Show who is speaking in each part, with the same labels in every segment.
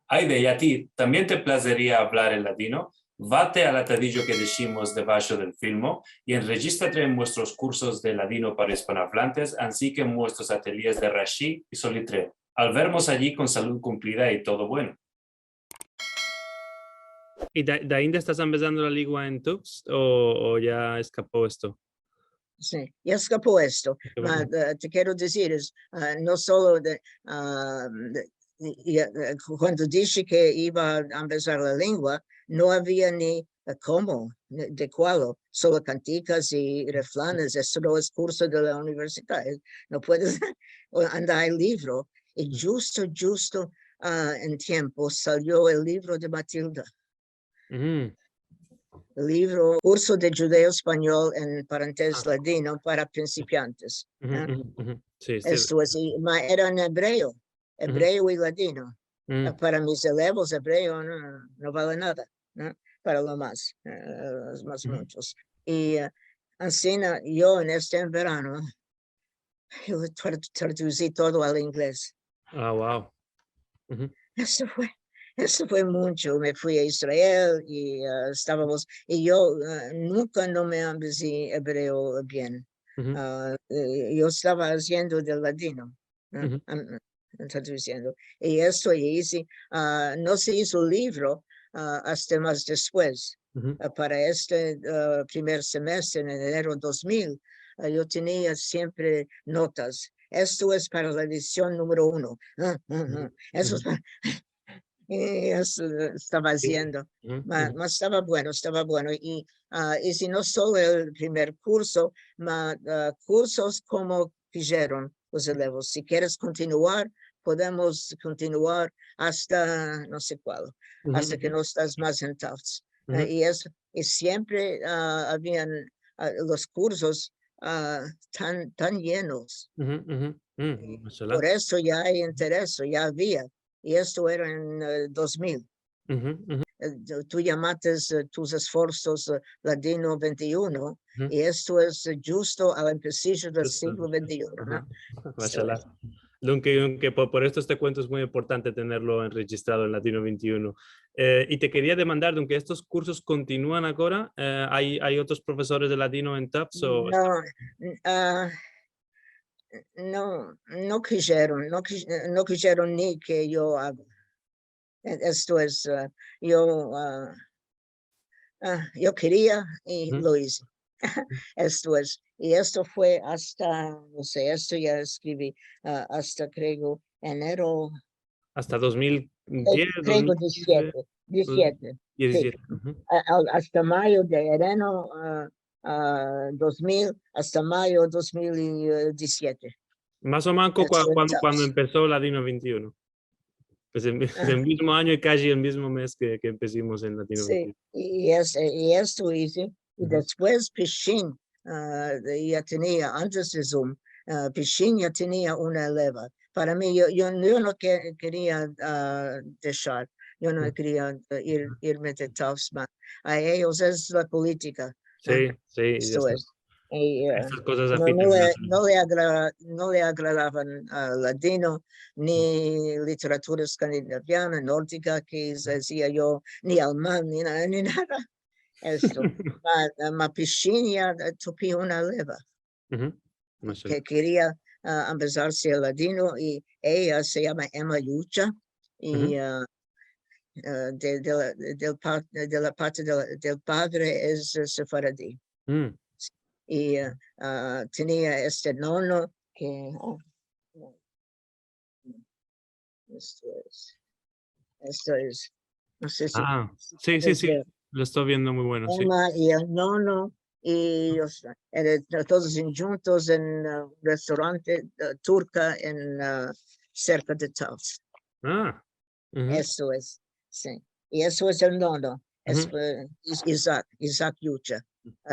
Speaker 1: Aide, ¿y a ti también te placería hablar en latino? Vate al atadillo que decimos debajo del filmo y enregístrate en nuestros cursos de ladino para hispanohablantes, así que en nuestros ateliers de Rashi y Solitre. Al vernos allí con salud cumplida y todo bueno.
Speaker 2: ¿Y de ainda estás empezando la lengua en Tufts o ya escapó esto?
Speaker 3: Sí, ya escapó esto. Te quiero decir, no solo cuando dije que iba a empezar la lengua, no había ni cómo, de cuál, solo canticas y refranes. Esto no es curso de la universidad. No puedes andar el libro. Y justo en tiempo salió el libro de Matilda. El libro Curso de Judeo-Español en paréntesis ladino para principiantes.
Speaker 2: Sí,
Speaker 3: Esto es, era en hebreo y ladino. Para mis elevos, hebreo no vale nada, ¿no? Para los más muchos. Y así yo en este verano yo traducí todo al inglés.
Speaker 2: Ah, wow.
Speaker 3: Eso fue mucho. Me fui a Israel y estábamos, y yo nunca no me empecé hebreo bien. Yo estaba haciendo del ladino, traduciendo. Y esto hice, no se hizo libro hasta más después. Para este primer semestre, en enero 2000, yo tenía siempre notas. Esto es para la edición número 1. Eso es para... Y eso estaba haciendo, mas estaba bueno. Y si no solo el primer curso, cursos como dijeron los elevos. Si quieres continuar, podemos continuar hasta no sé cuál, hasta que no estás más en Tufts. Y siempre habían los cursos tan llenos. Por eso ya hay interés, ya había. Y esto era en 2000. Tú llamaste tus esfuerzos Ladino 21 y esto es justo al principio del siglo 21.
Speaker 2: Aunque por esto este cuento es muy importante tenerlo registrado en Latino 21. Y te quería demandar, aunque estos cursos continúan ahora, ¿hay otros profesores de latino en Tufts?
Speaker 3: No quisieron ni que yo haga. Esto es, yo quería y lo hice. Esto es, y esto fue hasta, no sé, esto ya escribí, hasta creo enero.
Speaker 2: Hasta 2010.
Speaker 3: Creo 17. Sí. Hasta mayo de enero 2000, hasta mayo 2017.
Speaker 2: Más o menos cuando empezó Ladino 21. Pues el mismo año y casi el mismo mes que empezamos en Latino 21.
Speaker 3: Sí, y esto hice. Y después Pishin ya tenía, antes de Zoom, Pishin ya tenía una eleva. Para mí, yo no quería dejar. Yo no quería irme de Tufts. A ellos es la política.
Speaker 2: Sí.
Speaker 3: Esto es. Y,
Speaker 2: estas cosas
Speaker 3: no le agradaban al ladino, ni literatura escandinaviana, nórdica, que decía yo, ni alemán, ni nada. Esto. Ma piscina tuve una leva que quería empezarse el ladino y ella se llama Emma Yucha y de la parte del padre es sefaradí. Y tenía este nono que esto es no sé si
Speaker 2: sí, lo estoy viendo muy bueno.
Speaker 3: Emma y el nono y todos juntos en un restaurante turca en cerca de Tufts. Eso es, sí. Y eso es el nono, es Isaac Yucha.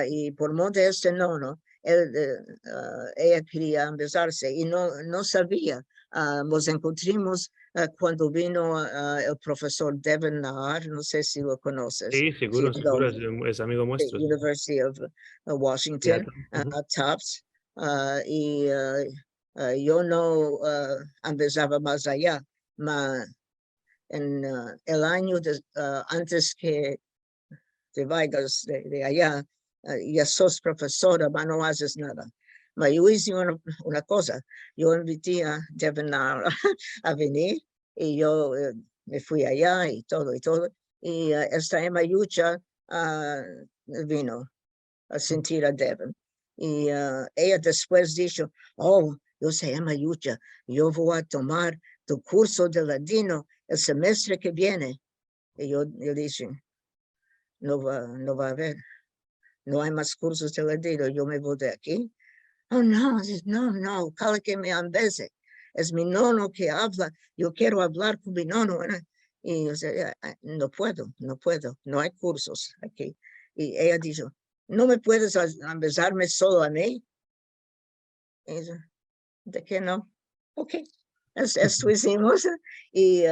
Speaker 3: Y por modo de este nono, ella quería empezarse y no sabía. Nos encontramos cuando vino el profesor Devin Nahar, no sé si lo conoces.
Speaker 2: Sí, seguro, es amigo nuestro.
Speaker 3: University of Washington, Tufts. Y yo no empezaba más allá, en el año antes que te vayas de allá, ya sos profesora, pero no haces nada. Pero yo hice una cosa, yo invité a Devin a venir y yo me fui allá y todo, y esta Ayuda vino a sentir a Devin. Y ella después dijo, oh, yo soy Ayuda, yo voy a tomar tu curso de ladino el semestre que viene. Y yo dije, no va a haber, no hay más cursos de ladino, yo me voy de aquí. Oh, no, cada que me ambeze. Es mi nono que habla, yo quiero hablar con mi nono. Y yo decía, no puedo, no hay cursos aquí. Y ella dijo, ¿no me puedes ambezarme solo a mí? Y yo, ¿de qué no? Ok, esto hicimos. Y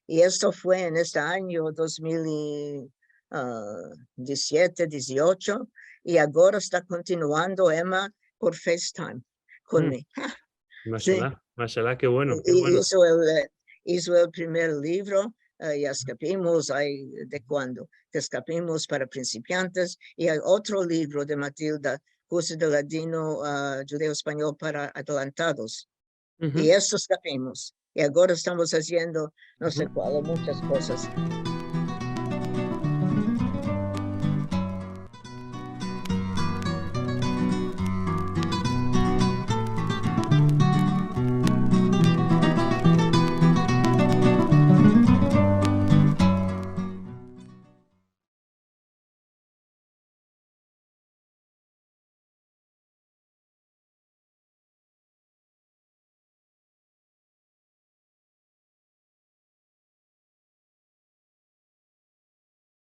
Speaker 3: esto fue en este año 2017, 18, y ahora está continuando Emma por FaceTime conmigo.
Speaker 2: Mashallah,
Speaker 3: Sí.
Speaker 2: Mashallah, qué bueno. Qué bueno.
Speaker 3: Hizo el primer libro, y escapimos de cuando, escapimos para principiantes, y hay otro libro de Matilda, curso de ladino, judeo-español para adelantados. Y esto escapimos. Y ahora estamos haciendo no sé cuál, muchas cosas.